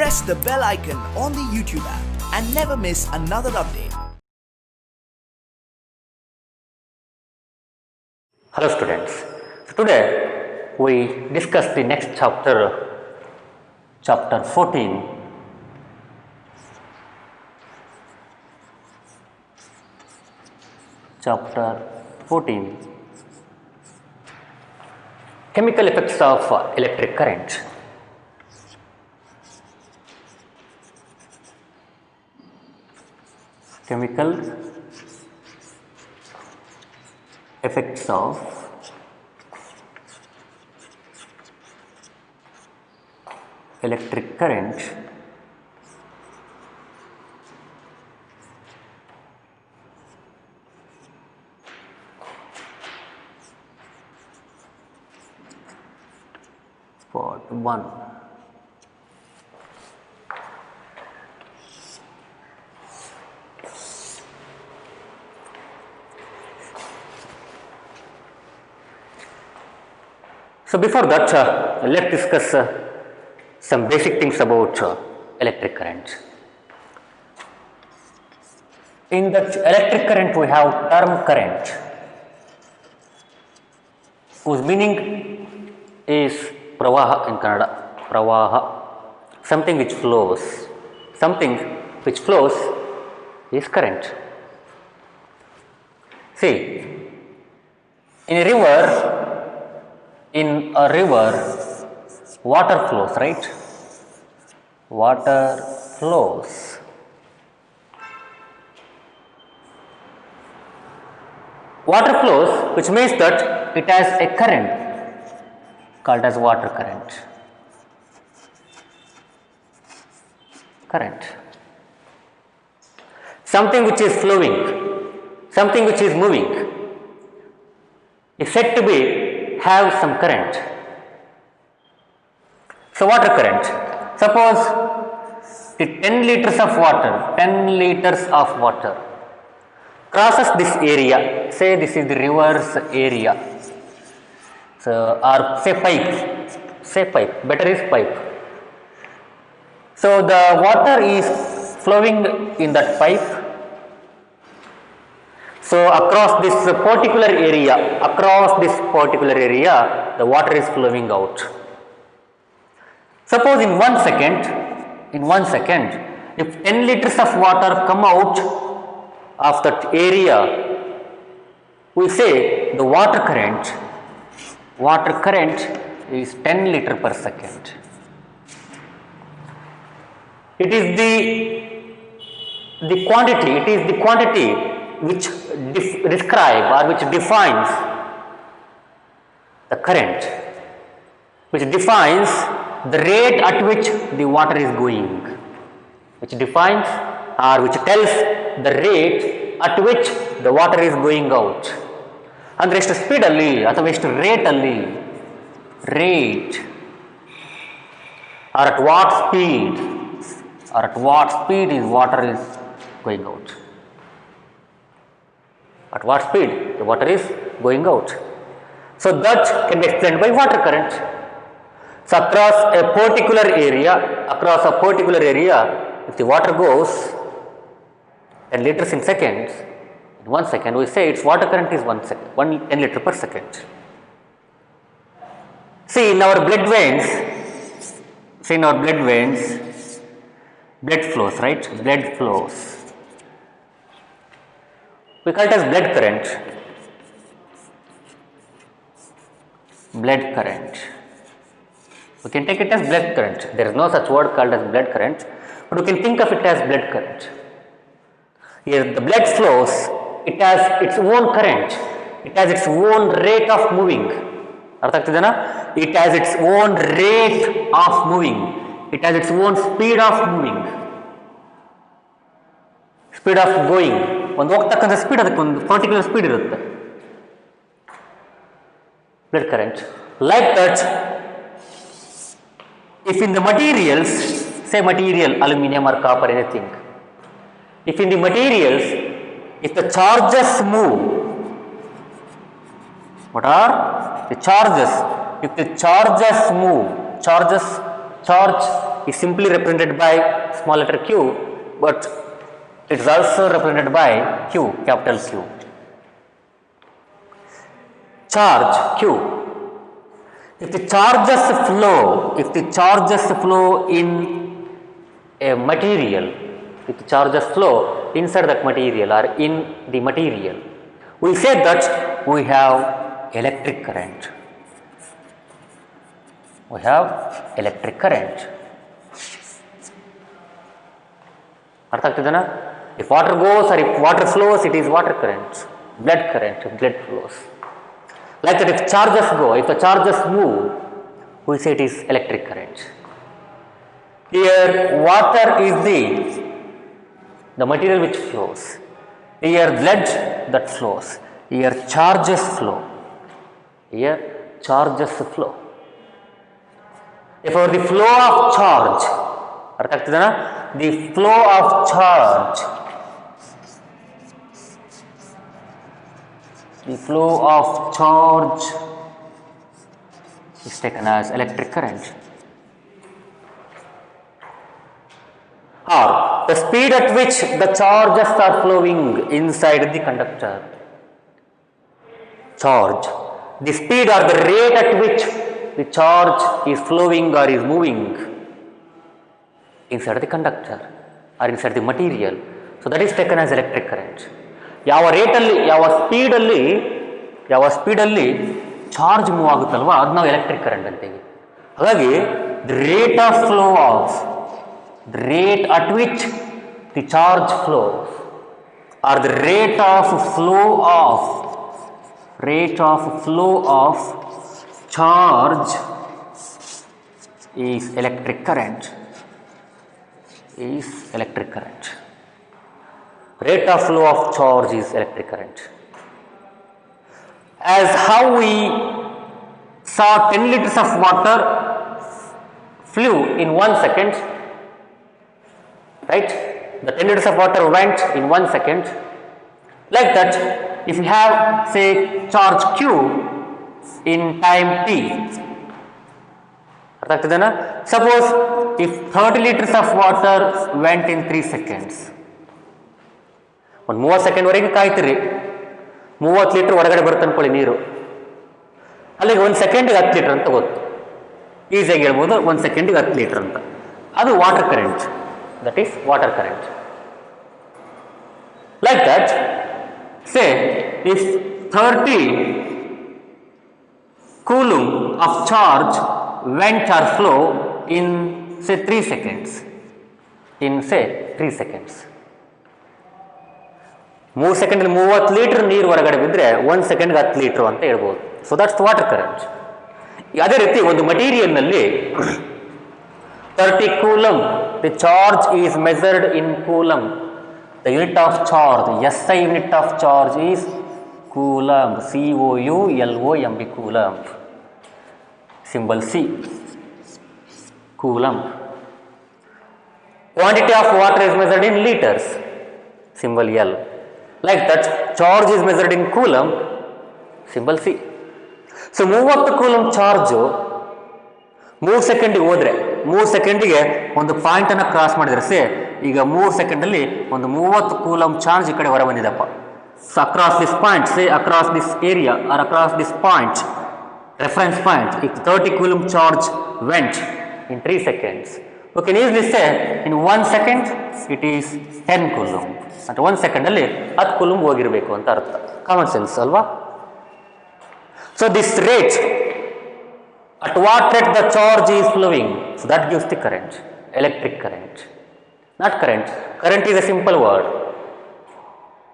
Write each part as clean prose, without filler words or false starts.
press the bell icon on the YouTube app and never miss another update. Hello students, so today we discuss the next chapter, chapter 14, chemical effects of electric current. Chemical effects of electric current part 1. So before that, let's discuss some basic things about electric current. In the electric current, we have term current, whose meaning is pravaha in Kannada. Pravaha, something which flows. Something which flows is current. See, in a river, water flows, right? Water flows. Water flows, which means that it has a current called as water current. Current. Something which is flowing, something which is moving is said to have some current. So water current, suppose the 10 liters of water crosses this area, say this is the river's area, so or say pipe, better is pipe. So the water is flowing in that pipe. So across this particular area, the water is flowing out. Suppose in 1 second, if 10 liters of water come out of that area, we say the water current is 10 liter per second. It is the quantity which describe or which defines the current, which defines the rate at which the water is going, which defines or which tells the rate at which the water is going out. ಅಂದರೆ ಎಷ್ಟು ಸ್ಪೀಡಲ್ಲಿ ಅಥವಾ ಎಷ್ಟು ರೇಟಲ್ಲಿ, rate or at what speed is water is going out. At what speed the water is going out. So that can be explained by water current. So across a particular area, if the water goes 10 liters in seconds, in 1 second we say its water current is 10 liter per second. See in our blood veins, blood flows, right? Blood flows. We call it as blood current. Blood current. We can take it as blood current. There is no such word called as blood current, but we can think of it as blood current. Here the blood flows, it has its own current, it has its own rate of moving. ಅರ್ಥ ಆಗ್ತಿದೆನಾ? It has its own rate of moving, it has its own speed of moving, speed of going. ಒಂದು ಹೋಗ್ತಕ್ಕಂಥ speed, ಅದಕ್ಕೆ ಒಂದು particular speed ಇರುತ್ತೆ. Blood current. Like that, if in the materials, say material, aluminum or copper, anything, if in the materials, if the charges move, what are the charges? If the charges move, charges charge is simply represented by small letter q, but it is also represented by q, capital Q. Charge q. If the charges flow in a material, if the charges flow inside that material or in the material, we say that we have electric current. We have electric current. ಅರ್ಥ ಆಗ್ತಿದೆನಾ? If water goes or if water flows, it is water current. Blood current, if blood flows. Like that, if charges go, if the charges move, we say it is electric current. Here, water is the material which flows. Here, blood that flows. Here, charges flow. Here, charges flow. Therefore, the flow of charge, ಅರ್ಥ ಆಗ್ತಿದೆನಾ? The flow of charge, the flow of charge is taken as electric current. Or the speed at which the charges are flowing inside the conductor. Charge, the speed or the rate at which the charge is flowing or is moving inside the conductor or inside the material. So that is taken as electric current. ಯಾವ ರೇಟಲ್ಲಿ, ಯಾವ ಸ್ಪೀಡಲ್ಲಿ charge move ಆಗುತ್ತಲ್ವ, ಅದು ನಾವು electric current ಅಂತೀವಿ. ಹಾಗಾಗಿ the rate of flow of, the rate at which the charge flows are the rate of flow of charge is electric current. Rate of flow of charge is electric current. As how we saw 10 liters of water flew in 1 second, right? The 10 liters of water went in 1 second. Like that, if you have, say, charge q in time t, ಅರ್ಥ ಆಗ್ತದೇನಾ? Suppose if 30 liters of water went in 3 seconds, ಒಂದು 30 second ವರೆಗೆ ಕಾಯ್ತೀರಿ, 30 litre ಹೊರಗಡೆ ಬರುತ್ತೆ ಅನ್ಕೊಳ್ಳಿ ನೀರು, ಅಲ್ಲಿಗೆ 1 ಸೆಕೆಂಡ್ಗೆ 10 litre ಅಂತ ಗೊತ್ತು, ಈಸಿಯಾಗಿ ಹೇಳ್ಬೋದು 1 ಸೆಕೆಂಡ್ಗೆ 10 ಲೀಟರ್ ಅಂತ. ಅದು water current, that is water current. Like that, say if 30 coulomb of charge went or flow in say 3 seconds, 3 second 30 litre ನೀರು ಹೊರಗಡೆ ಬಿದ್ದರೆ 1 ಸೆಕೆಂಡ್ಗೆ 10 ಲೀಟರ್ ಅಂತ ಹೇಳ್ಬೋದು. So that's water current. ಅದೇ ರೀತಿ ಒಂದು ಮಟೀರಿಯಲ್ನಲ್ಲಿ 30 coulomb, the charge is measured in coulomb. The unit of charge, SI unit of charge is coulomb, COULOMB, coulomb. Symbol C, coulomb. Quantity of water is measured in liters, symbol L. Like that, charge is measured in coulomb, symbol C. So 30 coulomb charge 3 ಸೆಕೆಂಡಿಗೆ ಹೋದರೆ, 3 ಸೆಕೆಂಡಿಗೆ ಒಂದು ಪಾಯಿಂಟನ್ನು cross ಮಾಡಿದರೆ, ಸೇ ಈಗ 3 ಸೆಕೆಂಡಲ್ಲಿ ಒಂದು 30 coulomb charge ಈ ಕಡೆ ಹೊರ ಬಂದಿದೆಪ್ಪ. So across this point, say across this area or across this point, reference point, if 30 coulomb charge went in 3 seconds, we can easily say in 1 second it is 10 coulomb. At 1 second ಅಲ್ಲಿ 10 coulomb ಹೋಗಿರಬೇಕು ಅಂತ ಅರ್ಥ. Common sense ಅಲ್ವಾ? So this rate, at what rate the charge is flowing, so that gives the current, electric current. Not current. Current is a simple word,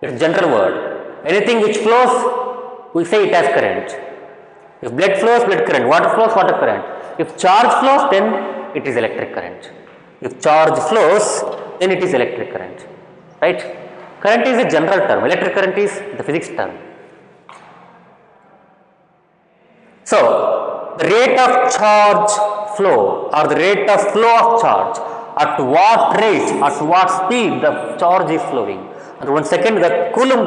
it's a general word. Anything which flows, we say it has current. If blood flows, blood current. Water flows, water current. If charge flows, then it is electric current. If charge flows, then it is electric current. Right? Current is a general term. Electric current is the physics term. So, the rate of charge flow or the rate of flow of charge, at what rate, at what speed the charge is flowing. And 1 second the coulomb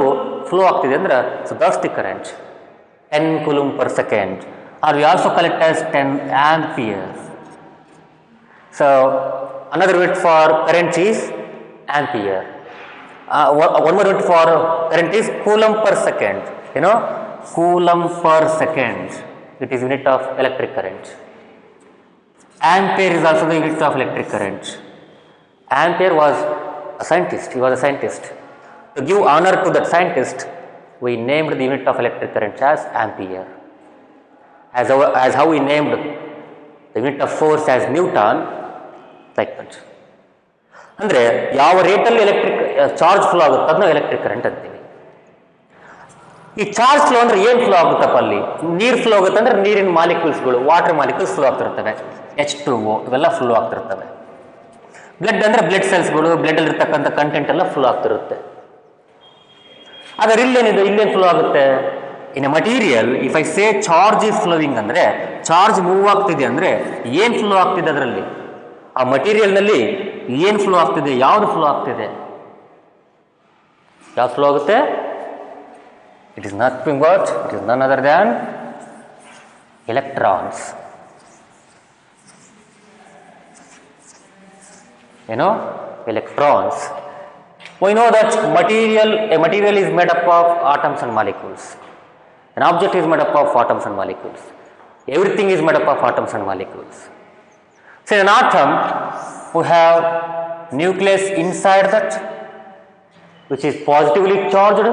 flow ಆಗ್ತಿದೆ ಅಂದ್ರೆ, so that's the current. 10 coulomb per second, or we also call it as 10 amperes. So another unit for current is ampere. One more unit for current is coulomb per second. You know, coulomb per second. It is unit of electric current. Ampere is also the unit of electric current. Ampere was a scientist. He was a scientist. To give honor to that scientist, we named the unit of electric current as ampere. As how we named the unit of force as Newton, like that. ಅಂದರೆ ಯಾವ ರೇಟಲ್ಲಿ electric charge flow ಆಗುತ್ತೆ ಅದನ್ನ electric current ಅಂತೀವಿ. ಈ charge flow ಅಂದರೆ ಏನು flow ಆಗುತ್ತಪ್ಪ ಅಲ್ಲಿ? ನೀರು ಫ್ಲೋ ಆಗುತ್ತೆ ಅಂದರೆ ನೀರಿನ ಮಾಲಿಕ್ಯೂಲ್ಸ್ಗಳು, ವಾಟರ್ ಮಾಲಿಕ್ಯೂಲ್ಸ್ ಫ್ಲೋ ಆಗ್ತಿರ್ತವೆ, H2O ಇವೆಲ್ಲ ಫ್ಲೋ ಆಗ್ತಿರ್ತವೆ. ಬ್ಲಡ್ ಅಂದರೆ ಬ್ಲಡ್ ಸೆಲ್ಸ್ಗಳು, ಬ್ಲಡ್ಡಲ್ಲಿ ಇರ್ತಕ್ಕಂಥ ಕಂಟೆಂಟ್ ಎಲ್ಲ ಫ್ಲೋ ಆಗ್ತಿರುತ್ತೆ. ಆದರೆ ಇಲ್ಲೇನಿದೆ, ಇಲ್ಲೇನು ಫ್ಲೋ ಆಗುತ್ತೆ? In a material if I say charge is flowing ಅಂದರೆ ಚಾರ್ಜ್ ಮೂವ್ ಆಗ್ತಿದೆ ಅಂದರೆ ಏನು ಫ್ಲೋ ಆಗ್ತಿದೆ ಅದರಲ್ಲಿ? ಆ ಮಟೀರಿಯಲ್ನಲ್ಲಿ ಏನು ಫ್ಲೋ ಆಗ್ತಿದೆ? ಯಾವುದು ಫ್ಲೋ ಆಗ್ತಿದೆ? ಯಾವ್ದು ಫ್ಲೋ ಆಗುತ್ತೆ? It is nothing but it is ನನ್ ಅದರ್ ದ್ಯಾನ್ ಎಲೆಕ್ಟ್ರಾನ್ಸ್. ಏನು? Electrons. We know that a material is made up of atoms and molecules. An object is made up of atoms and molecules. Everything is made up of atoms and molecules. So in an atom, we have nucleus inside that, which is positively charged.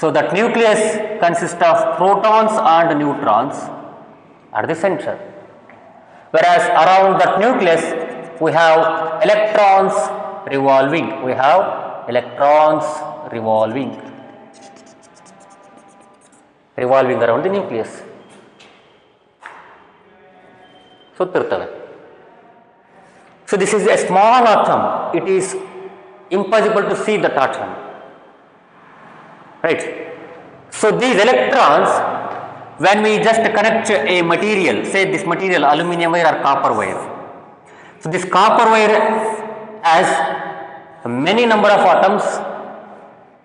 So that nucleus consists of protons and neutrons at the center. Whereas around that nucleus, we have electrons revolving. We have electrons revolving around the nucleus. ಸುತ್ತಿರ್ತವೆ. So this is a small atom. It is impossible to see that atom, right? So these electrons, when we just connect a material, say this material aluminum wire or copper wire, so this copper wire has many number of atoms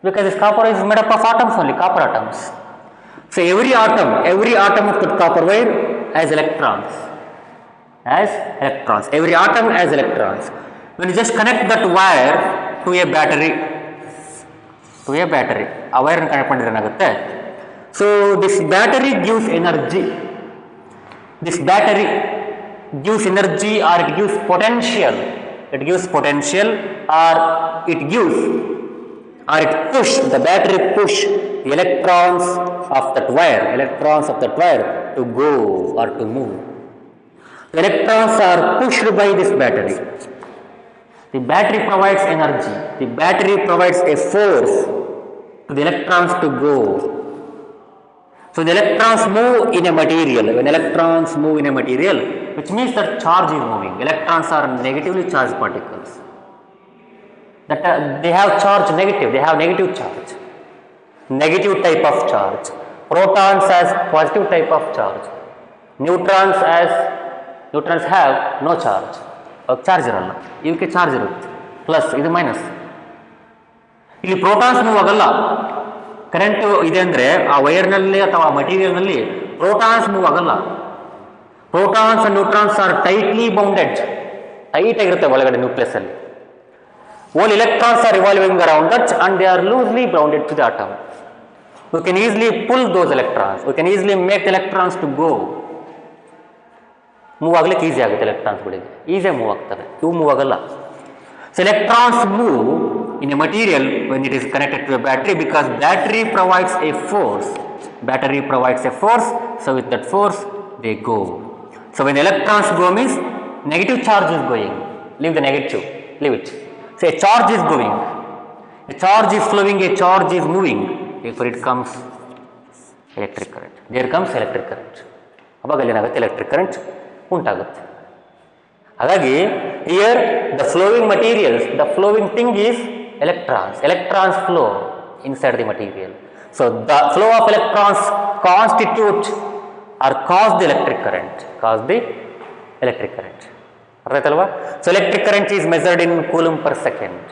because this copper is made up of atoms only, copper atoms. So every atom of that copper wire has electrons. Every atom has electrons. When you just connect that wire to a battery, ಆ ವೈರನ್ನು connect ಮಾಡಿದ್ರೆ ಏನಾಗುತ್ತೆ? So this battery gives energy. This battery gives energy or it gives potential. It gives potential or it push, the battery push the electrons of that wire to go or to move. The electrons are pushed by this battery. The battery provides energy. The battery provides a force to the electrons to go. So the electrons move in a material. When electrons move in a material, which means that charge is moving. Electrons are negatively charged particles. That they have charge negative. They have negative charge. Negative type of charge. Protons has positive type of charge. Neutrons have no charge. Charge ಇರಲ್ಲ. ಇವಕ್ಕೆ charge ಇರುತ್ತೆ, plus ಇದು minus. ಇಲ್ಲಿ protons move ಆಗಲ್ಲ. Current ಇದೆ ಅಂದರೆ ಆ ವೈರ್ನಲ್ಲಿ ಅಥವಾ ಮಟೀರಿಯಲ್ನಲ್ಲಿ ಪ್ರೋಟಾನ್ಸ್ ಮೂವ್ ಆಗಲ್ಲ. Protons and neutrons are tightly bounded. Tight ಆಗಿರುತ್ತೆ ಒಳಗಡೆ ನ್ಯೂಕ್ಲಿಯಸ್ ಅಲ್ಲಿ. All electrons are revolving around that and they are loosely bounded to the atom. We can easily pull those electrons. We can easily make electrons to go. Move ಆಗ್ಲಿಕ್ಕೆ easy ಆಗುತ್ತೆ ಎಲೆಕ್ಟ್ರಾನ್ಸ್ಗಳಿಗೆ, ಈಸಿಯಾಗಿ move ಆಗ್ತವೆ. ಇವು move ಆಗಲ್ಲ. So electrons move in a material when it is connected to a battery because battery provides a force. So with that force they go. So when electrons go means negative charge is going. Leave the negative, leave it. So a charge is going, a charge is flowing, a charge is moving. Therefore it comes electric current. There comes electric current. ಅವಾಗ ಏನಾಗುತ್ತೆ? Electric current ಉಂಟಾಗುತ್ತೆ. ಹಾಗಾಗಿ here the flowing materials, the flowing thing is electrons flow inside the material. So the flow of electrons constitute or cause the electric current. ಅರ್ಥ ಆಯ್ತಲ್ವಾ? So electric current is measured in coulomb per second.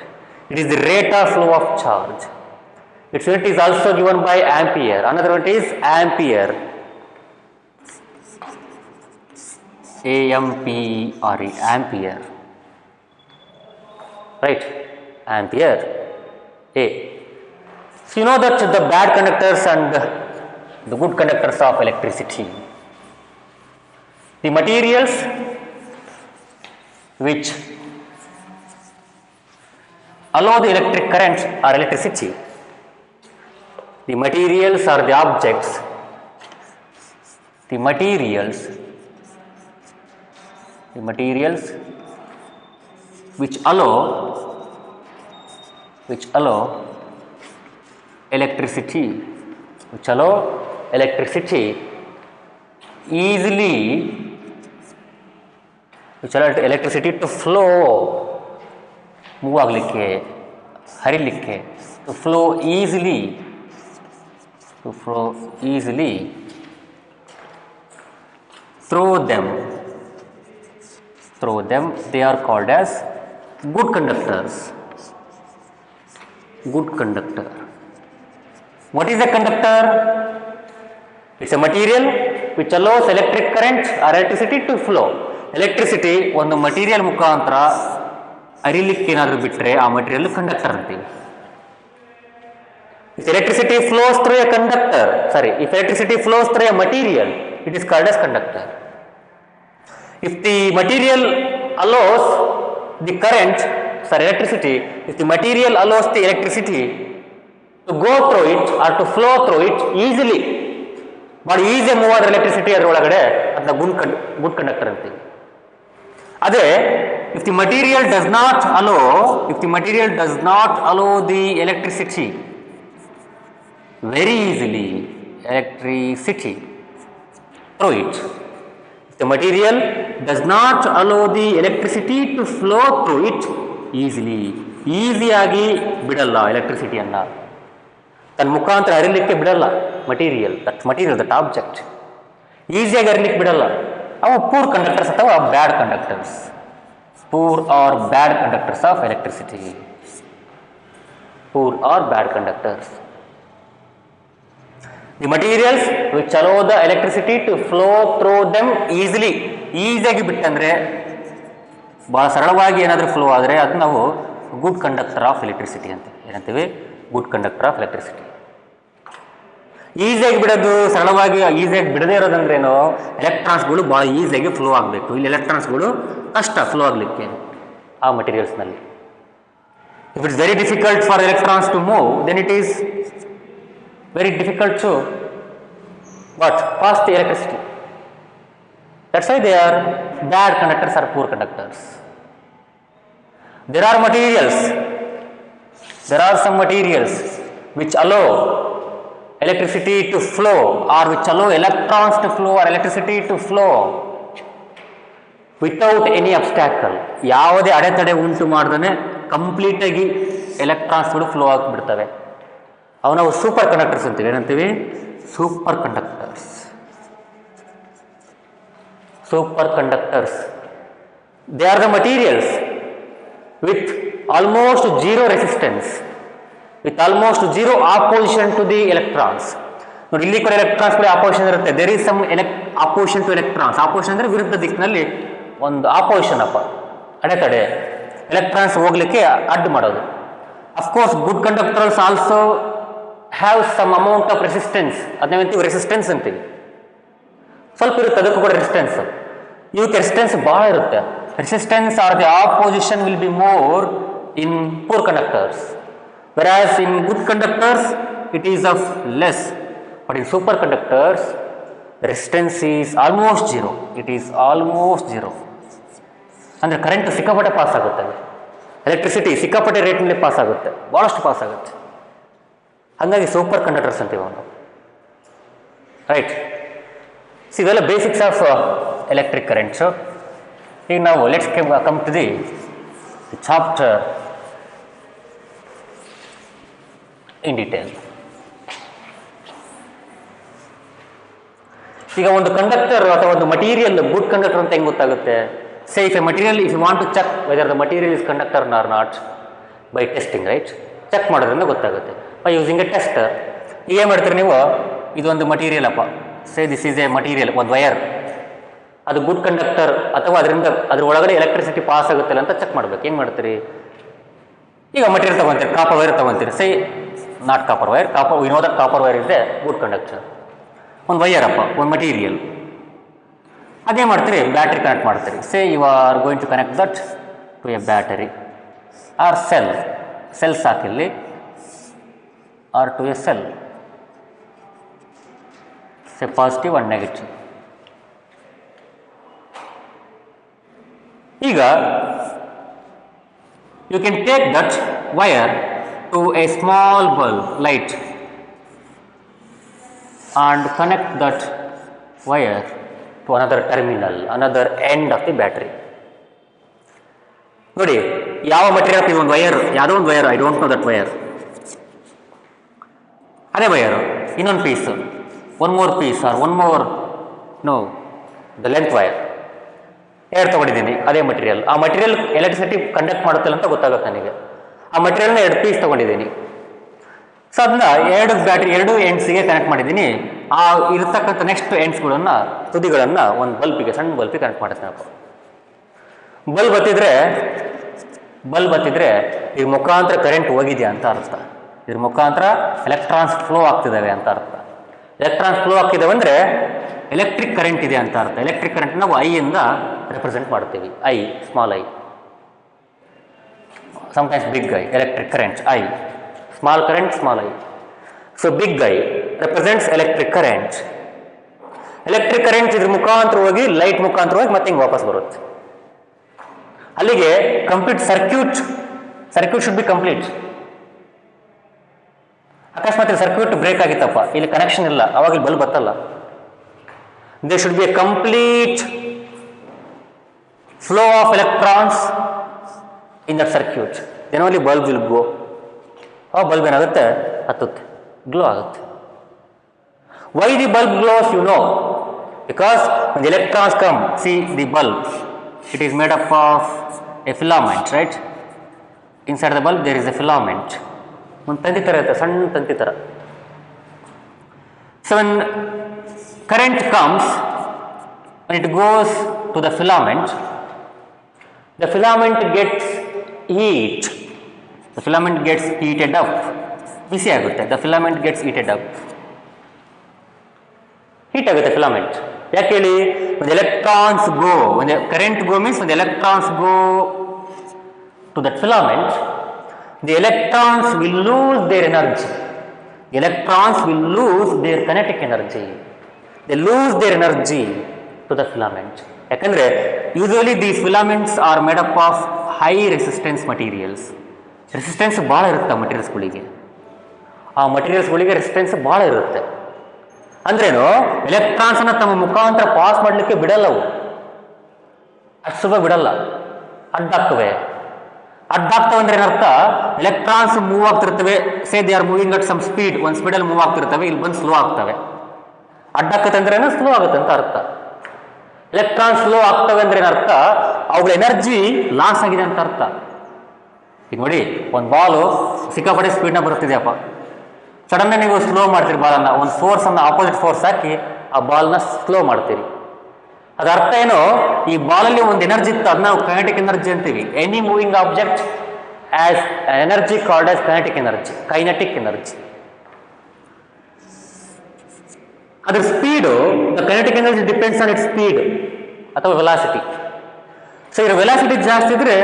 It is the rate of flow of charge. Its unit is also given by ampere. Another unit is ampere. A-M-P-E-R-E, ampere, right, ampere, A. So you know that the bad conductors and the good conductors of electricity, the materials which allow the electric current or electricity, the materials are the objects, the materials which allow electricity easily, which allow electricity to flow, move ಆಗಲಿಕ್ಕೆ, ಹರಿಲಿಕ್ಕೆ, to flow easily through them, they are called as good conductors. Good conductor. What is a conductor? It's a material which allows electric current or electricity to flow. Electricity ಒಂದು material ಮುಖಾಂತರ ಹರಿಲಿಕ್ಕೆ ಏನಾದರೂ ಬಿಟ್ಟರೆ ಆ material conductor ಅಂತೀವಿ. If electricity flows through a conductor, if electricity flows through a material, it is called as conductor. If the material allows the current, electricity, if the material allows the electricity to go through it or to flow through it easily, but easy move ಆದ electricity ಅದರೊಳಗಡೆ ಅದನ್ನ good conductor ಅಂತೀವಿ. ಅದೇ if the material does not allow the electricity very easily, through it, if the material does not allow the electricity to flow through it ಈಸಿಯಾಗಿ ಬಿಡಲ್ಲ ಎಲೆಕ್ಟ್ರಿಸಿಟಿಯನ್ನ, ತನ್ನ ಮುಖಾಂತರ ಹರಿಲಿಕ್ಕೆ ಬಿಡಲ್ಲ ಮಟೀರಿಯಲ್, ದಟ್ ಆಬ್ಜೆಕ್ಟ್ ಈಸಿಯಾಗಿ ಹರಿಲಿಕ್ಕೆ ಬಿಡಲ್ಲ, ಅವು ಪೂರ್ ಕಂಡಕ್ಟರ್ಸ್ ಅಥವಾ bad conductors, poor or bad conductors of electricity, poor or bad conductors. The materials which allow the electricity to flow through them easily, ಈಸಿಯಾಗಿ ಬಿಟ್ಟಂದ್ರೆ ಭಾಳ ಸರಳವಾಗಿ ಏನಾದರೂ ಫ್ಲೋ ಆದರೆ ಅದು ನಾವು ಗುಡ್ ಕಂಡಕ್ಟರ್ ಆಫ್ ಎಲೆಕ್ಟ್ರಿಸಿಟಿ ಅಂತ ಏನಂತೀವಿ, ಗುಡ್ ಕಂಡಕ್ಟರ್ ಆಫ್ ಎಲೆಕ್ಟ್ರಿಸಿಟಿ. ಈಸಿಯಾಗಿ ಬಿಡೋದು, ಸರಳವಾಗಿ ಈಸಿಯಾಗಿ ಬಿಡದೇ ಇರೋದಂದ್ರೇನು, ಎಲೆಕ್ಟ್ರಾನ್ಸ್ಗಳು ಭಾಳ ಈಸಿಯಾಗಿ ಫ್ಲೋ ಆಗಬೇಕು. ಇಲ್ಲಿ ಎಲೆಕ್ಟ್ರಾನ್ಸ್ಗಳು ಕಷ್ಟ ಫ್ಲೋ ಆಗಲಿಕ್ಕೆ ಆ ಮಟೀರಿಯಲ್ಸ್ನಲ್ಲಿ. If it's very difficult for electrons to move, then it is very difficult to pass the electricity. That's why they are bad conductors or poor conductors. There are some materials which allow electricity to flow or which allow electrons to flow or electricity to flow without any obstacle. ಯಾವುದೇ ಅಡೆತಡೆ ಉಂಟು ಮಾಡದೇ complete ಆಗಿ ಎಲೆಕ್ಟ್ರಾನ್ಸ್ಗಳು flow ಆಗಿಬಿಡ್ತವೆ. ಅವು ನಾವು super conductors ಅಂತೀವಿ. ಏನಂತೀವಿ? Super conductors. They are the materials with almost zero resistance, with almost zero opposition to the electrons. ನೋಡಿ, ಇಲ್ಲಿ ಕೂಡ ಎಲೆಕ್ಟ್ರಾನ್ಸ್ ಕೂಡ ಆಪೋಸಿಷನ್ ಇರುತ್ತೆ. There is some opposition to electrons. Opposition ಅಂದರೆ ವಿರುದ್ಧ ದಿಕ್ಕಿನಲ್ಲಿ ಒಂದು ಆಪೋಸಿಷನ್, ಅಡೆತಡೆ, ಎಲೆಕ್ಟ್ರಾನ್ಸ್ ಹೋಗ್ಲಿಕ್ಕೆ ಅಡ್ಡು ಮಾಡೋದು. Of course good conductors also have some amount of resistance. ಅದನ್ನೇಂತೀವಿ ರೆಸಿಸ್ಟೆನ್ಸ್ ಅಂತೀವಿ. ಸ್ವಲ್ಪ ಇರುತ್ತೆ, ಅದಕ್ಕೂ ಕೂಡ ರೆಸಿಸ್ಟೆನ್ಸ್. ಇವಕ್ಕೆ ರೆಸಿಸ್ಟೆನ್ಸ್ ಭಾಳ ಇರುತ್ತೆ. Resistance are the opposition will be more in poor conductors, versus in good conductors it is of less. But in super conductors resistance is almost zero. It is almost zero. ಅಂದರೆ current ಸಿಕ್ಕಾಪಟ್ಟೆ pass ಆಗುತ್ತೆ, electricity ಸಿಕ್ಕಾಪಟ್ಟೆ ರೇಟ್ನಲ್ಲಿ pass ಆಗುತ್ತೆ, ಭಾಳಷ್ಟು pass ಆಗುತ್ತೆ. ಹಾಗಾಗಿ super conductors ಅಂತೀವಿ ನಾವು. ರೈಟ್. ಇವೆಲ್ಲ ಬೇಸಿಕ್ಸ್ ಆಫ್ ಎಲೆಕ್ಟ್ರಿಕ್ ಕರೆಂಟ್ಸು. ಈಗ ನಾವು let's come to the chapter in detail. ಈಗ ಒಂದು ಕಂಡಕ್ಟರ್ ಅಥವಾ ಒಂದು ಮಟೀರಿಯಲ್ ಗುಡ್ ಕಂಡಕ್ಟರ್ ಅಂತ ಹೆಂಗೆ ಗೊತ್ತಾಗುತ್ತೆ? Say if you want to check whether the material is conductor or not by testing, right? Check ಮಾಡೋದ್ರಿಂದ ಗೊತ್ತಾಗುತ್ತೆ by using a tester. ಈಗ ಏನು ಮಾಡ್ತೀರಿ ನೀವು? ಇದೊಂದು ಮಟೀರಿಯಲ್ ಅಪ್ಪ, say this is A material, ಒಂದು ವಯರ್. ಅದು ಗುಡ್ ಕಂಡಕ್ಟರ್ ಅಥವಾ ಅದ್ರ ಒಳಗಡೆ ಎಲೆಕ್ಟ್ರಿಸಿಟಿ ಪಾಸ್ ಆಗುತ್ತಿಲ್ಲ ಅಂತ ಚೆಕ್ ಮಾಡ್ಬೇಕು. ಏನು ಮಾಡ್ತೀರಿ? ಈಗ ಮಟೀರಿಯಲ್ ತಗೊಂತೀರಿ, ಕಾಪರ್ ವೈರ್ ತಗೊಂತೀರಿ. Say not copper wire, we know that copper wire is a good conductor. ಒಂದು ವೈರ್ ಅಪ್ಪ, ಒಂದು ಮಟೀರಿಯಲ್. ಅದೇ ಮಾಡ್ತೀರಿ, ಬ್ಯಾಟ್ರಿ ಕನೆಕ್ಟ್ ಮಾಡ್ತೀರಿ. Say you are going to connect that to a battery or cells ಹಾಕಿಲ್ಲಿ or to a cell. Say positive and negative. ಈಗ you can take that wire to a small bulb light and connect that wire to another terminal, another end of the battery. ನೋಡಿ, ಯಾವ material ಇದು? ಒಂದು wire, ಯಾವುದೋ ಒಂದು wire, I don't know that wire. ಅದೇ wire, ಇನ್ನೊಂದು piece, one more piece or one more no the length wire ಎರಡು ತೊಗೊಂಡಿದ್ದೀನಿ. ಅದೇ ಮಟೀರಿಯಲ್. ಆ ಮಟೀರಿಯಲ್ ಎಲೆಕ್ಟ್ರಿಸಿಟಿ ಕಂಡಕ್ಟ್ ಮಾಡುತ್ತಿಲ್ಲ ಅಂತ ಗೊತ್ತಾಗುತ್ತೆ ನನಗೆ. ಆ ಮಟೀರಿಯಲ್ನ 2 ಪೀಸ್ ತೊಗೊಂಡಿದ್ದೀನಿ. ಸೊ ಅದನ್ನ 2 ಬ್ಯಾಟ್ರಿ 2 ಎಂಡ್ಸಿಗೆ ಕನೆಕ್ಟ್ ಮಾಡಿದ್ದೀನಿ. ಆ ಇರತಕ್ಕಂಥ ನೆಕ್ಸ್ಟ್ ಎಂಡ್ಸ್ಗಳನ್ನು, ತುದಿಗಳನ್ನು ಒಂದು ಬಲ್ಬಿಗೆ, ಸಣ್ಣ ಬಲ್ಬಿಗೆ ಕನೆಕ್ಟ್ ಮಾಡ್ತೀನಿ. ಬಲ್ಬ್ ಹತ್ತಿದ್ರೆ ಇದ್ರ ಮುಖಾಂತರ ಕರೆಂಟ್ ಹೋಗಿದೆಯಾ ಅಂತ ಅರ್ಥ. ಇದ್ರ ಮುಖಾಂತರ ಎಲೆಕ್ಟ್ರಾನ್ಸ್ ಫ್ಲೋ ಆಗ್ತಿದ್ದಾವೆ ಅಂತ ಅರ್ಥ. ಎಲೆಕ್ಟ್ರಾನ್ಸ್ ಫ್ಲೋ ಆಗ್ತಿದ್ದಾವೆ ಅಂದರೆ ಎಲೆಕ್ಟ್ರಿಕ್ ಕರೆಂಟ್ ಇದೆ ಅಂತ ಅರ್ಥ. ಎಲೆಕ್ಟ್ರಿಕ್ ಕರೆಂಟ್ ನಾವು ಐ ಇಂದ ರೆಪ್ರೆಸೆಂಟ್ ಮಾಡ್ತೀವಿ. I, small I, sometimes big I, electric current I, small current small I. So big I represents electric current. Electric current ಇದ್ರ ಮುಖಾಂತರ ಹೋಗಿ ಲೈಟ್ ಮುಖಾಂತರ ಹೋಗಿ ಮತ್ತೆ ಹಿಂಗೆ ವಾಪಸ್ ಬರುತ್ತೆ. ಅಲ್ಲಿಗೆ complete circuit should be complete. ಅಕಸ್ಮಾತ್ ಸರ್ಕ್ಯೂಟ್ ಬ್ರೇಕ್ ಆಗಿತ್ತಪ್ಪ, ಇಲ್ಲಿ ಕನೆಕ್ಷನ್ ಇಲ್ಲ, ಅವಾಗ ಇಲ್ಲಿ ಬಲ್ಬ್ ಬರ್ತಲ್ಲ. There should be a complete flow of electrons in that circuit. Then only bulb will go. ಆ ಬಲ್ಬ್ ಏನಾಗುತ್ತೆ? ಹತ್ತುತ್ತೆ, ಗ್ಲೋ ಆಗುತ್ತೆ. Why the bulb glows? You know, because when the electrons come, see the bulb, it is made up of a filament, right? Inside the bulb there is a filament. ಒಂದು ತಂತಿ ಥರ ಇರುತ್ತೆ, ಸಣ್ಣ ತಂತಿ ಥರ. So when current comes, when it goes to the filament gets heat. The filament gets heated up. ಬಿಸಿ ಆಗುತ್ತೆ. The filament gets heated up. Heat ಆಗುತ್ತೆ filament. ಯಾಕೆ ಹೇಳಿ? when the electrons go, when the current go means when the electrons go to that filament, the electrons will lose their energy. The electrons will lose their kinetic energy. They lose their energy to the filament. ಯಾಕಂದ್ರೆ usually these filaments are made up of high resistance materials. Resistance ಭಾಳ ಇರುತ್ತೆ ಆ ಮಟೀರಿಯಲ್ಸ್ಗಳಿಗೆ. ಆ ಮಟೀರಿಯಲ್ಸ್ಗಳಿಗೆ resistance ಭಾಳ ಇರುತ್ತೆ. ಅಂದ್ರೇನು? ಎಲೆಕ್ಟ್ರಾನ್ಸನ್ನು ತಮ್ಮ ಮುಖಾಂತರ ಪಾಸ್ ಮಾಡಲಿಕ್ಕೆ ಬಿಡಲ್ಲವು, ಅಷ್ಟು ಸುಲಭ ಬಿಡಲ್ಲ, ಅಡ್ಡಾಗ್ತವೆ ಅಂದ್ರೆ ಏನರ್ಥ? ಎಲೆಕ್ಟ್ರಾನ್ಸ್ ಮೂವ್ ಆಗ್ತಿರ್ತವೆ. Say they are moving at some speed, ಒಂದು ಸ್ಪೀಡಲ್ಲಿ ಮೂವ್ ಆಗ್ತಿರ್ತವೆ, ಇಲ್ಲಿ ಬಂದು ಸ್ಲೋ ಆಗ್ತವೆ. ಅಡ್ಡಾಕತ್ತೆ ಅಂದ್ರೆ ಏನೋ ಸ್ಲೋ ಆಗುತ್ತೆ ಅಂತ ಅರ್ಥ. ಎಲೆಕ್ಟ್ರಾನ್ ಸ್ಲೋ ಆಗ್ತವೆ ಅಂದ್ರೆ ಏನರ್ಥ? ಅವುಗಳ ಎನರ್ಜಿ ಲಾಸ್ ಆಗಿದೆ ಅಂತ ಅರ್ಥ. ಈಗ ನೋಡಿ, ಒಂದು ಬಾಲು ಸಿಕ್ಕಾಪಟ್ಟೆ ಸ್ಪೀಡ್ನ ಬರುತ್ತಿದೆಯಪ್ಪ, ಸಡನ್ನ ನೀವು ಸ್ಲೋ ಮಾಡ್ತೀರಿ ಬಾಲನ್ನು, ಒಂದು ಫೋರ್ಸನ್ನು ಆಪೋಸಿಟ್ ಫೋರ್ಸ್ ಹಾಕಿ ಆ ಬಾಲ್ನ ಸ್ಲೋ ಮಾಡ್ತೀರಿ. ಅದರ ಅರ್ಥ ಏನು? ಈ ಬಾಲಲ್ಲಿ ಒಂದು ಎನರ್ಜಿ ಇತ್ತು, ಅದನ್ನ ನಾವು ಕೈನೆಟಿಕ್ ಎನರ್ಜಿ ಅಂತೀವಿ. Any moving object has energy called as kinetic energy. ಅದರ ಸ್ಪೀಡು, the kinetic energy depends on it speed ಅಥವಾ ವೆಲಾಸಿಟಿ. ಸೊ ಇದರ ವೆಲಾಸಿಟಿ ಜಾಸ್ತಿ ಇದ್ರೆ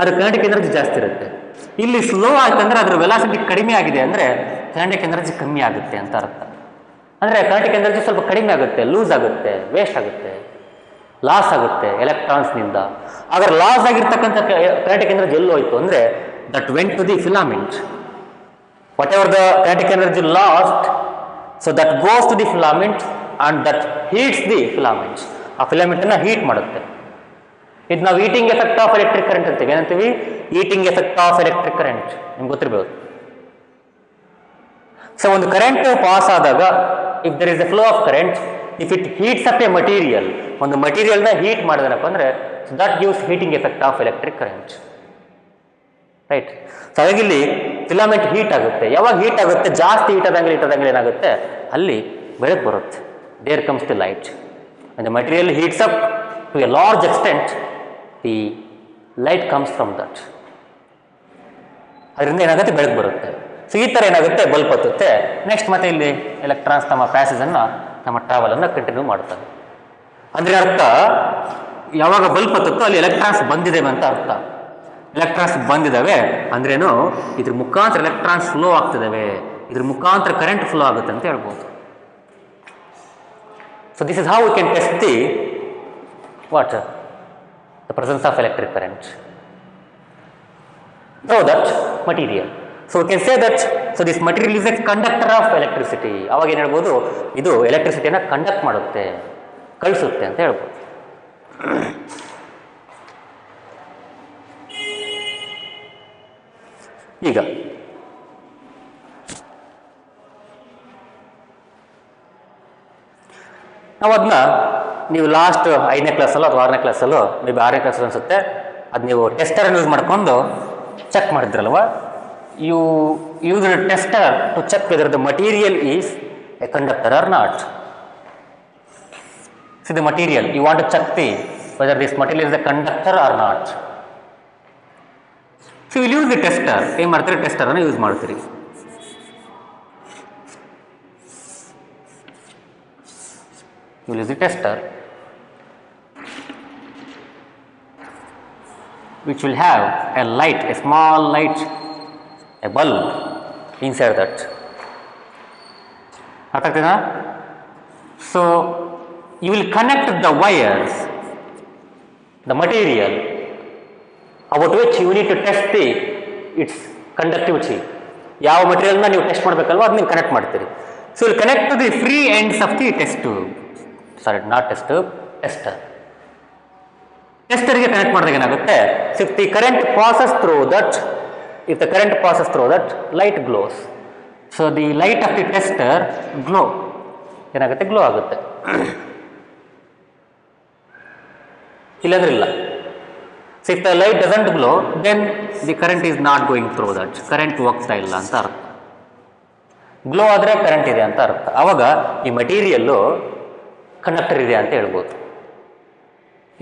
ಅದರ ಕೈನೆಟಿಕ್ ಎನರ್ಜಿ ಜಾಸ್ತಿ ಇರುತ್ತೆ. ಇಲ್ಲಿ ಸ್ಲೋ ಆಯ್ತಂದ್ರೆ ಅದರ ವೆಲಾಸಿಟಿ ಕಡಿಮೆ ಆಗಿದೆ ಅಂದರೆ ಕೈನೆಟಿಕ್ ಎನರ್ಜಿ ಕಮ್ಮಿ ಆಗುತ್ತೆ ಅಂತ ಅರ್ಥ. ಅಂದರೆ ಕೈನೆಟಿಕ್ ಎನರ್ಜಿ ಸ್ವಲ್ಪ ಕಡಿಮೆ ಆಗುತ್ತೆ, ಲೂಸ್ ಆಗುತ್ತೆ, ವೇಸ್ಟ್ ಆಗುತ್ತೆ, ಲಾಸ್ ಆಗುತ್ತೆ ಎಲೆಕ್ಟ್ರಾನ್ಸ್ನಿಂದ. ಆದರೆ ಲಾಸ್ ಆಗಿರ್ತಕ್ಕಂಥ ಕೈನೆಟಿಕ್ ಎನರ್ಜಿ ಎಲ್ಲೋ ಹೋಯ್ತು ಅಂದರೆ that went to the filament. Whatever the kinetic energy lost, so that goes to the filament and that heats the filament. ಆ ಫಿಲಾಮೆಂಟನ್ನು ಹೀಟ್ ಮಾಡುತ್ತೆ. ಇದು ನಾವು heating effect of electric current ಅಂತೀವಿ. ಏನಂತೀವಿ? Heating effect of electric current. ನಿಮ್ಗೆ ಗೊತ್ತಿರ್ಬೋದು. So ಒಂದು ಕರೆಂಟ್ ಪಾಸ್ ಆದಾಗ, if there is a flow of current, if it heats up a material, ಒಂದು ಮಟೀರಿಯಲ್ನ ಹೀಟ್ ಮಾಡಿದನಪ್ಪ ಅಂದರೆ that gives heating effect of electric current, right? So ಹಾಗಾಗಿ ಇಲ್ಲಿ ಫಿಲಾಮೆಂಟ್ ಹೀಟ್ ಆಗುತ್ತೆ. ಯಾವಾಗ ಹೀಟ್ ಆಗುತ್ತೆ? ಜಾಸ್ತಿ ಹೀಟ್ ಆದಂಗೆ ಏನಾಗುತ್ತೆ? ಅಲ್ಲಿ ಬೆಳಕು ಬರುತ್ತೆ. There comes the light. The material heats up, to a large extent the light comes from that. ಅದರಿಂದ ಏನಾಗುತ್ತೆ, ಬೆಳಕು ಬರುತ್ತೆ. ಸೊ ಈ ಥರ ಏನಾಗುತ್ತೆ, ಬಲ್ಪ್ ಹತ್ತುತ್ತೆ. ನೆಕ್ಸ್ಟ್ ಮತ್ತೆ ಇಲ್ಲಿ ಎಲೆಕ್ಟ್ರಾನ್ಸ್ ತಮ್ಮ ಪ್ಯಾಸೇಜನ್ನು, ನಮ್ಮ ಟ್ರಾವೆಲನ್ನು ಕಂಟಿನ್ಯೂ ಮಾಡ್ತಾರೆ. ಅಂದರೆ ಅರ್ಥ, ಯಾವಾಗ ಬಲ್ಪ್ ಹತ್ತುತ್ತೋ ಅಲ್ಲಿ ಎಲೆಕ್ಟ್ರಾನ್ಸ್ ಬಂದಿದೆ ಅಂತ ಅರ್ಥ. ಎಲೆಕ್ಟ್ರಾನ್ಸ್ ಬಂದಿದ್ದಾವೆ ಅಂದ್ರೇನು, ಇದ್ರ ಮುಖಾಂತರ ಎಲೆಕ್ಟ್ರಾನ್ಸ್ ಫ್ಲೋ ಆಗ್ತಿದ್ದಾವೆ, ಇದ್ರ ಮುಖಾಂತರ ಕರೆಂಟ್ ಫ್ಲೋ ಆಗುತ್ತೆ ಅಂತ ಹೇಳ್ಬೋದು. So this is how we can test the what the presence of electric current through that material. So we can say that, so this material is a conductor of electricity. ಅವಾಗ ಏನು ಹೇಳ್ಬೋದು, ಇದು ಎಲೆಕ್ಟ್ರಿಸಿಟಿಯನ್ನು conduct ಮಾಡುತ್ತೆ, ಕಳಿಸುತ್ತೆ ಅಂತ ಹೇಳ್ಬೋದು. ಈಗ ನಾವು ಅದನ್ನ, ನೀವು ಲಾಸ್ಟ್ 5ನೇ ಕ್ಲಾಸಲ್ಲೋ ಅಥವಾ 6ನೇ ಕ್ಲಾಸಲ್ಲೋ, ಮೇ ಬಿ 6ನೇ ಕ್ಲಾಸಲ್ಲಿ ಅನಿಸುತ್ತೆ, ಅದು ನೀವು ಟೆಸ್ಟರನ್ನು ಯೂಸ್ ಮಾಡ್ಕೊಂಡು check ಮಾಡಿದ್ರಲ್ವ. You use a tester to check whether the material is a conductor or not. See the material, you want to check whether this material is a conductor or not. So you will use the tester. ಏನು ಮಾಡ್ತೀರಿ, ಟೆಸ್ಟರನ್ನು use ಮಾಡ್ತೀರಿ. You will use the tester which will have a light, a small light, a bulb inside that. ಅರ್ಥ ಆಗ್ತದಾ? So you will connect the wires, the material about which you need to test its conductivity. ಯಾವ ಮಟೀರಿಯಲ್ನ ನೀವು test ಮಾಡಬೇಕಲ್ವ, ಅದನ್ನ ನೀವು connect ಮಾಡ್ತೀರಿ. So will connect to the free ends of the test tube, sorry not test tube, tester. ಟೆಸ್ಟರ್ಗೆ connect ಮಾಡಿದಾಗ ಏನಾಗುತ್ತೆ, if the current passes through that, if the current passes through that, light glows. So the light of the tester glow, ಏನಾಗುತ್ತೆ, glow ಆಗುತ್ತೆ. ಇಲ್ಲಂದ್ರೆ ಇಲ್ಲ. So if the light doesn't glow, then the current is not going through that, current ಹೋಗ್ತಾ ಇಲ್ಲ ಅಂತ ಅರ್ಥ. Glow ಆದರೆ current ಇದೆ ಅಂತ ಅರ್ಥ. ಆವಾಗ ಈ ಮಟೀರಿಯಲ್ಲು ಕಂಡಕ್ಟರ್ ಇದೆ ಅಂತ ಹೇಳ್ಬೋದು.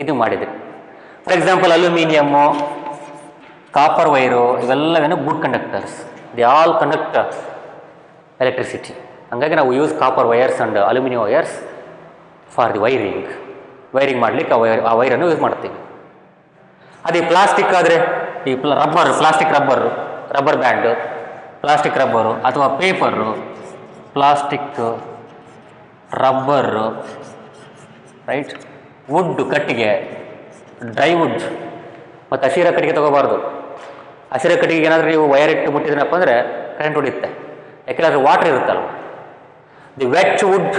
ಇದು ಮಾಡಿದೆ. For example aluminium, copper wire, ಇವೆಲ್ಲವೇನು good conductors, they all conduct electricity. ಹಾಗಾಗಿ ನಾವು use copper wires and aluminium wires for the wiring ಮಾಡಲಿಕ್ಕೆ ಆ ವೈರನ್ನು ಯೂಸ್ ಮಾಡ್ತೀವಿ. ಅದೇ ಪ್ಲಾಸ್ಟಿಕ್ ಆದರೆ ಈ plastic rubber band, plastic rubber ಅಥವಾ paper, plastic rubber, right, wood ಕಟ್ಟಿಗೆ, ಡ್ರೈ ವುಡ್, ಮತ್ತು ಹಸಿರ ಕಟ್ಟಿಗೆ ತೊಗೋಬಾರ್ದು. ಹಸಿರ ಕಟ್ಟಿಗೆ ಏನಾದರೂ ನೀವು ವೈರ್ ಇಟ್ಟು ಮುಟ್ಟಿದ್ರಪ್ಪ ಅಂದರೆ ಕರೆಂಟ್ ಹೊಡಿಯುತ್ತೆ, ಯಾಕೆಂದರೆ ವಾಟರ್ ಇರುತ್ತಲ್ವ. The wet wood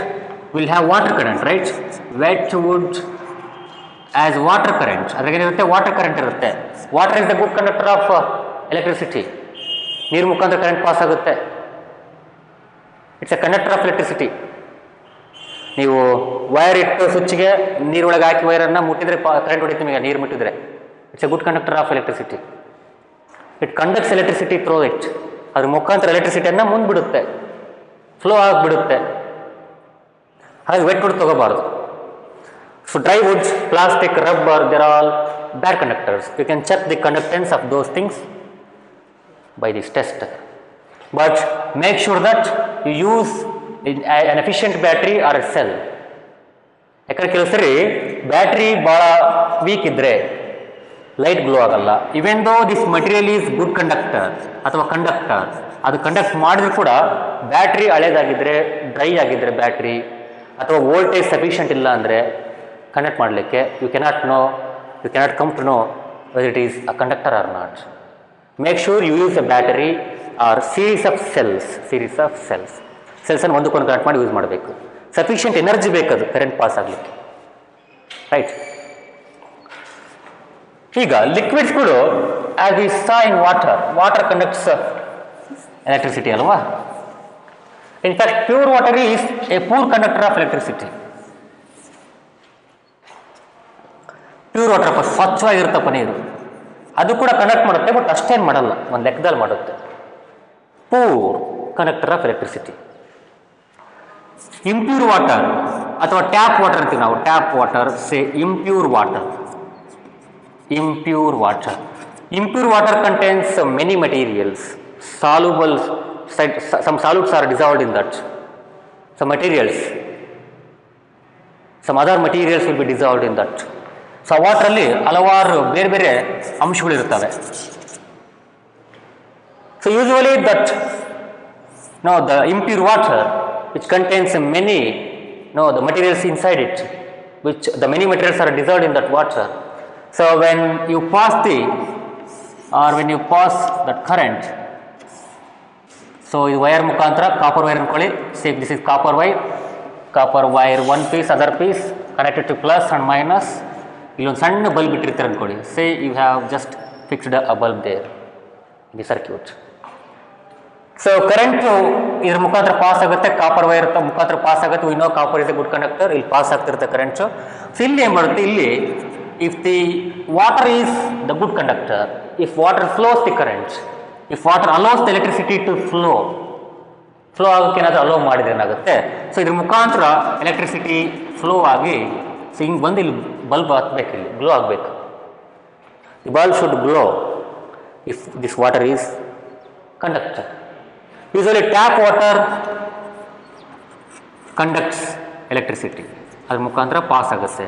will have water current, right. Wet wood as water current, ಅದ್ರಾಗೇನಿರುತ್ತೆ, ವಾಟರ್ ಕರೆಂಟ್ ಇರುತ್ತೆ. Water is the good conductor of electricity. ನೀರು ಮುಖಾಂತರ ಕರೆಂಟ್ ಪಾಸ್ ಆಗುತ್ತೆ. It's a conductor of electricity. ನೀವು wire ಇಟ್ಟು ಸ್ವಿಚ್ಗೆ ನೀರೊಳಗೆ ಹಾಕಿ ವೈರನ್ನು ಮುಟ್ಟಿದರೆ ಕರೆಂಟ್ ಹೊಡಿತೀವಿ. ನಿಮಗೆ ನೀರು ಮುಟ್ಟಿದ್ರೆ it's a good conductor of electricity. It conducts electricity through it. ಅದ್ರ ಮುಖಾಂತರ ಎಲೆಕ್ಟ್ರಿಸಿಟಿಯನ್ನು ಮುಂದ್ಬಿಡುತ್ತೆ, ಫ್ಲೋ ಆಗಿಬಿಡುತ್ತೆ. ಹಾಗೆ ವೆಟ್ ವುಡ್ ತೊಗೋಬಾರ್ದು. So dry woods, plastic, rubber, there all bad conductors. You can check the conductance of those things by this tester, but make sure that you use an efficient battery or a cell. ಯಾಕಂದ್ರೆ ಕೆಲವು ಸರಿ battery ಭಾಳ weak ಇದ್ದರೆ light glow ಆಗಲ್ಲ. Even though this material is good conductor ಅಥವಾ conductor, ಅದು conduct ಮಾಡಿದ್ರು ಕೂಡ ಬ್ಯಾಟ್ರಿ ಹಳೇದಾಗಿದ್ದರೆ, ಡ್ರೈ ಆಗಿದ್ದರೆ ಬ್ಯಾಟ್ರಿ, ಅಥವಾ ವೋಲ್ಟೇಜ್ ಸಫಿಷಿಯಂಟ್ ಇಲ್ಲ ಅಂದರೆ ಕಂಡಕ್ಟ್ ಮಾಡಲಿಕ್ಕೆ you cannot come to know whether it is a conductor or not. Make sure you use a battery or series of cells. ಸೆಲ್ಸನ್ನು ಒಂದಕ್ಕೊಂದು ಕನೆಕ್ಟ್ ಮಾಡಿ ಯೂಸ್ ಮಾಡಬೇಕು. ಸಫಿಷಿಯಂಟ್ ಎನರ್ಜಿ ಬೇಕದು ಕರೆಂಟ್ ಪಾಸ್ ಆಗಲಿಕ್ಕೆ, right. ಈಗ ಲಿಕ್ವಿಡ್ಸ್ಗಳು as we saw in water conducts electricity ಅಲ್ವಾ. In fact pure water is a poor conductor of electricity. Pure water ಸ್ವಚ್ಛವಾಗಿರುತ್ತಪ್ಪ ನೀರು, ಅದು ಕೂಡ ಕನೆಕ್ಟ್ ಮಾಡುತ್ತೆ, ಬಟ್ ಅಷ್ಟೇನು ಮಾಡಲ್ಲ, ಒಂದು ಲೆಕ್ಕದಲ್ಲಿ ಮಾಡುತ್ತೆ. Poor conductor of electricity. Impure water ಅಥವಾ ಟ್ಯಾಪ್ ವಾಟರ್ ಅಂತೀವಿ ನಾವು. Tap water, say impure water. Impure water. Impure water contains many materials. Soluble, some solutes are dissolved in that. Some materials, some other materials will be dissolved in that. So water ಅಲ್ಲಿ ಹಲವಾರು ಬೇರೆ ಬೇರೆ ಅಂಶಗಳು ಇರ್ತವೆ. So usually that the impure water which contains many the materials inside it, which the many materials are dissolved in that water. So when you pass that current, so ಇದು wire ಮುಖಾಂತರ copper wire ಅನ್ಕೊಳ್ಳಿ. say this is copper wire one piece, other piece connected to plus and minus. ಇಲ್ಲೊಂದು ಸಣ್ಣ bulb ಇಟ್ಟಿರ್ತಾರೆ ಅನ್ಕೊಳ್ಳಿ. say you have just fixed a bulb there in the circuit. So current ಇದ್ರ ಮುಖಾಂತರ pass ಆಗುತ್ತೆ, copper wire ಮುಖಾಂತರ pass ಆಗುತ್ತೆ. We know copper is a good conductor. ಇಲ್ಲಿ ಪಾಸ್ ಆಗ್ತಿರುತ್ತೆ ಕರೆಂಟು. ಸೊ ಇಲ್ಲಿ ಏನು ಮಾಡುತ್ತೆ, ಇಲ್ಲಿ if the water is the good conductor, if water flows the current, if water allows the electricity to flow ಆಗೋಕ್ಕೆ ಏನಾದರೂ ಅಲೋ ಮಾಡಿದ್ರೆ ಏನಾಗುತ್ತೆ, ಸೊ ಇದ್ರ ಮುಖಾಂತರ ಎಲೆಕ್ಟ್ರಿಸಿಟಿ ಫ್ಲೋ ಆಗಿ ಸೊ ಹಿಂಗೆ ಬಂದು ಇಲ್ಲಿ ಬಲ್ಬ್ ಹತ್ಬೇಕು, ಇಲ್ಲಿ ಗ್ಲೋ ಆಗಬೇಕು. The bulb should glow if this water is conductor. Usually tap water conducts electricity, ಅದ್ರ ಮುಖಾಂತರ ಪಾಸ್ ಆಗುತ್ತೆ.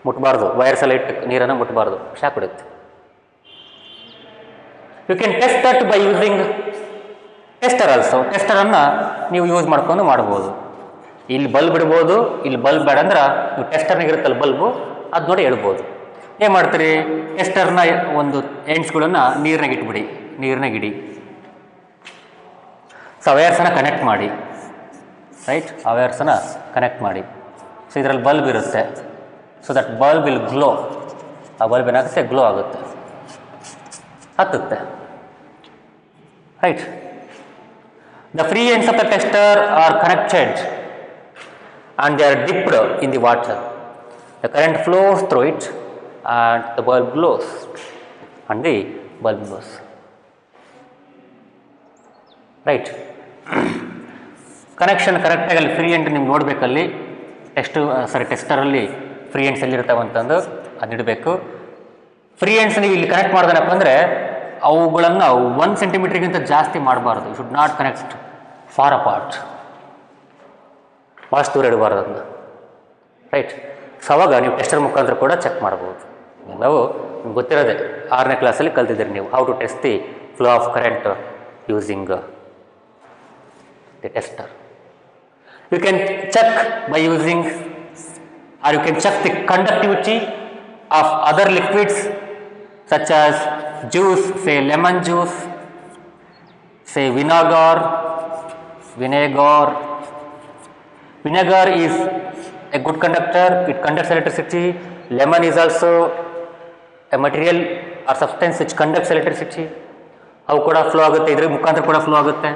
ಮುಟ್ಬಾರ್ದು, ವೈರ್ಸ್ ಎಲ್ಲ ಇಟ್ಟು ನೀರನ್ನು ಮುಟ್ಬಾರ್ದು, ಶಾಕ್ ಹೊಡುತ್ತೆ. You can test that by using tester also. ಟೆಸ್ಟರನ್ನು ನೀವು ಯೂಸ್ ಮಾಡ್ಕೊಂಡು ಮಾಡ್ಬೋದು. ಇಲ್ಲಿ ಬಲ್ಬ್ ಇಡ್ಬೋದು, ಇಲ್ಲಿ ಬಲ್ಬ್ ಬೇಡ ಅಂದ್ರೆ ನೀವು ಟೆಸ್ಟರ್ನಾಗ ಇರುತ್ತಲ್ಲ ಬಲ್ಬು, ಅದು ನೋಡಿ ಹೇಳ್ಬೋದು. ಏನು ಮಾಡ್ತೀರಿ, ಟೆಸ್ಟರ್ನ ಒಂದು ಎಂಡ್ಸ್ಗಳನ್ನು ನೀರಿನಾಗ ಇಡಿ. ಸೊ ವೈರ್ಸನ್ನು ಕನೆಕ್ಟ್ ಮಾಡಿ, ರೈಟ್, ಆ ವೈರ್ಸನ್ನು ಕನೆಕ್ಟ್ ಮಾಡಿ. ಸೊ ಇದರಲ್ಲಿ ಬಲ್ಬ್ ಇರುತ್ತೆ. So that bulb will glow. ಆ ಬಲ್ಬ್ ಏನಾಗುತ್ತೆ, ಗ್ಲೋ ಆಗುತ್ತೆ, ಹತ್ತುತ್ತೆ, right. The free ends of the tester are connected and they are dipped in the water. The current flows through it and the bulb glows and the bulb glows, right. Connection ಕರೆಕ್ಟಾಗಿ ಅಲ್ಲಿ free end ನಿಮ್ಗೆ ನೋಡಬೇಕಲ್ಲಿ. ಟೆಸ್ಟರಲ್ಲಿ free ends ಎಲ್ಲಿರ್ತಾವೆ ಅಂತಂದು ಅದು ಇಡಬೇಕು. Free ends ನೀವು ಇಲ್ಲಿ connect ಮಾಡ್ದೇನಪ್ಪ ಅಂದರೆ ಅವುಗಳನ್ನು 1 ಸೆಂಟಿಮೀಟ್ರಿಗಿಂತ ಜಾಸ್ತಿ ಮಾಡಬಾರ್ದು. You should not connect far apart, ಭಾಳಷ್ಟು ದೂರ ಇಡಬಾರ್ದು ಅದನ್ನ, ರೈಟ್. ಸೊ ಅವಾಗ ನೀವು ಟೆಸ್ಟರ್ ಮುಖಾಂತರ ಕೂಡ ಚೆಕ್ ಮಾಡ್ಬೋದು. ನಾವು ನಿಮ್ಗೆ ಗೊತ್ತಿರೋದೆ, 6ನೇ ಕ್ಲಾಸಲ್ಲಿ ಕಲ್ತಿದ್ದೀರಿ ನೀವು, how to test the flow of current using the tester. You can check by using or you can check the conductivity of other liquids such as juice, say lemon juice, say vinegar. Vinegar is a good conductor, it conducts electricity. Lemon is also a material or substance which conducts electricity. ಅವು ಕೂಡ flow ಆಗುತ್ತೆ, ಇದ್ರ ಮುಖಾಂತರ ಕೂಡ flow ಆಗುತ್ತೆ.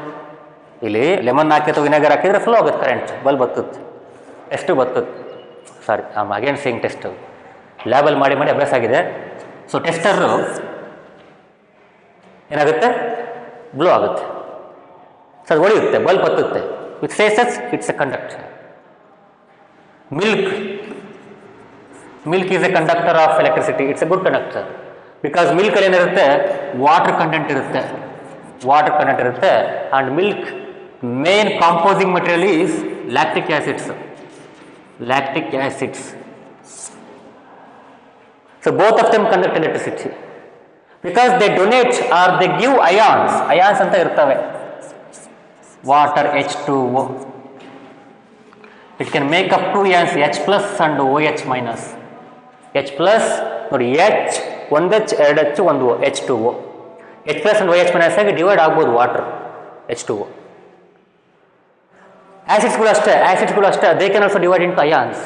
ಇಲ್ಲಿ lemon ಹಾಕಿ ಅಥವಾ vinegar ಹಾಕಿದರೆ ಫ್ಲೋ ಆಗುತ್ತೆ ಕರೆಂಟ್, ಬಲ್ಬ್ ಬರ್ತದೆ, ಎಷ್ಟು ಬರ್ತದೆ. ಸಾರಿ, ಅಗೇನ್ ಸೇಯಿಂಗ್ ಟೆಸ್ಟ್, ಲ್ಯಾಬಲ್ಲಿ ಮಾಡಿ ಅಭ್ಯಾಸ ಆಗಿದೆ. ಸೊ ಟೆಸ್ಟರು ಏನಾಗುತ್ತೆ, ಗ್ಲೋ ಆಗುತ್ತೆ, ಸೊ ಅದು ಹೊಳೆಯುತ್ತೆ, ಬಲ್ಬ್ ಹತ್ತುತ್ತೆ. ವಿತ್ ಸೇಸಸ್ it's a conductor. Milk is a conductor of electricity. It's a good conductor because ಮಿಲ್ಕಲ್ಲಿ ಏನಿರುತ್ತೆ, ವಾಟರ್ ಕಂಟೆಂಟ್ ಇರುತ್ತೆ. And milk main composing material is lactic acids. So both of them conduct electricity because they donate or they give ions anta irtave. Water H2O, it can make up 2 ions, H plus and OH minus. H plus ನೋಡಿ, H, 1H, 2H, 1O, H2O. H plus and OH minus ಆಗಿ divide ಆಗ್ಬೋದು water, H2O. ಆ್ಯಸಿಡ್ಸ್ಗಳು ಅಷ್ಟೇ, they can also divide into ions.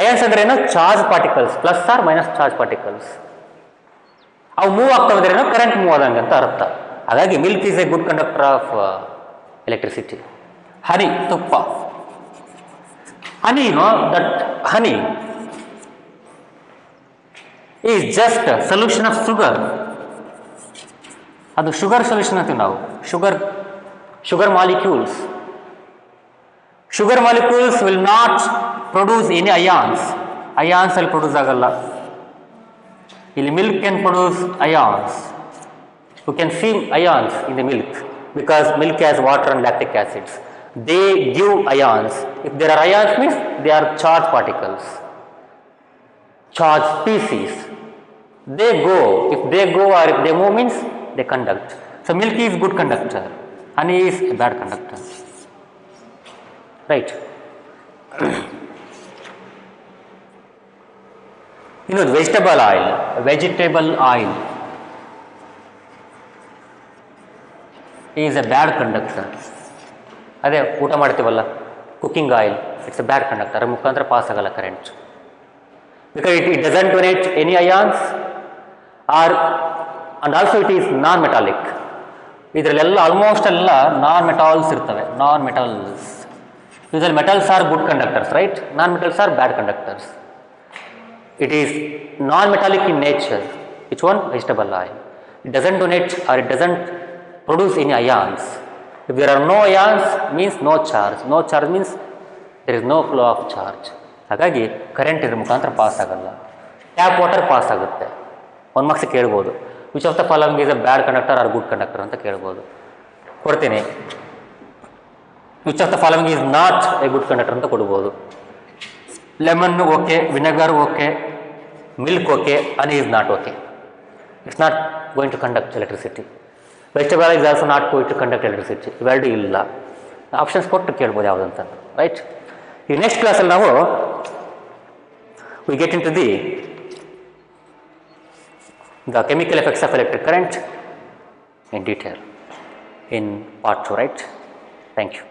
Ions ಅಂದ್ರೆ ಏನು, charge particles, plus or minus charge particles. ಅವು move ಆಗ್ತಾ ಹೋದ್ರೆ ಏನೋ ಕರೆಂಟ್ ಮೂವ್ ಆದಂಗೆ ಅಂತ ಅರ್ಥ. ಹಾಗಾಗಿ milk is a good conductor of electricity. Honey, ತುಪ್ಪ. Honey, that honey is just solution of sugar. ಅದು ಶುಗರ್ ಸೊಲ್ಯೂಷನ್ ಅಂತೀವಿ ನಾವು, sugar molecules. Sugar molecules will not produce any ions. Ions will produce agalla. ಇಲ್ಲಿ milk can produce ions. You can see ions in the milk because milk has water and lactic acids. They give ions. If there are ions means they are charged particles, charged species. They go. If they go or if they move means they conduct. So milk is good conductor. Honey is a bad conductor. Right. You know, vegetable oil is a bad conductor. ಅದೇ ಊಟ ಮಾಡ್ತೀವಲ್ಲ, cooking oil, it's a bad conductor. ಅದ್ರ ಮುಖಾಂತರ pass ಆಗಲ್ಲ current. Because it doesn't donate any ions R and also it is non metallic. ಇದರಲ್ಲೆಲ್ಲ almost ಎಲ್ಲ ನಾನ್ ಮೆಟಾಲ್ಸ್ ಇರ್ತವೆ. Non metals. Usually metals are good conductors, right? Non metals are bad conductors. It is non-metallic in nature. Which one? Vegetable oil. It doesn't donate or it doesn't produce any ions. If there are no ions means no charge. No charge means there is no flow of charge. ಹಾಗಾಗಿ current ಇದ್ರ ಮುಖಾಂತರ pass ಆಗಲ್ಲ. Tap water pass ಆಗುತ್ತೆ. ಒಂದು marks ಕೇಳ್ಬೋದು, which of the following is a bad conductor are good conductor ಅಂತ ಕೇಳ್ಬೋದು. ಕೊಡ್ತೀನಿ. Which of the following is not A good conductor ಅಂತ ಕೊಡ್ಬೋದು. lemon okay, vinegar okay, milk okay, honey is not okay. It's not going to conduct electricity. Vegetable is also not going to conduct electricity. ಇವೆರಡು ಇಲ್ಲ. Options ಕೊಟ್ಟು ಕೇಳ್ಬೋದು ಯಾವುದಂತ, right? ಈ next ಕ್ಲಾಸಲ್ಲಿ ನಾವು we get into the chemical effects of electric current in detail in part 2, right? Thank you.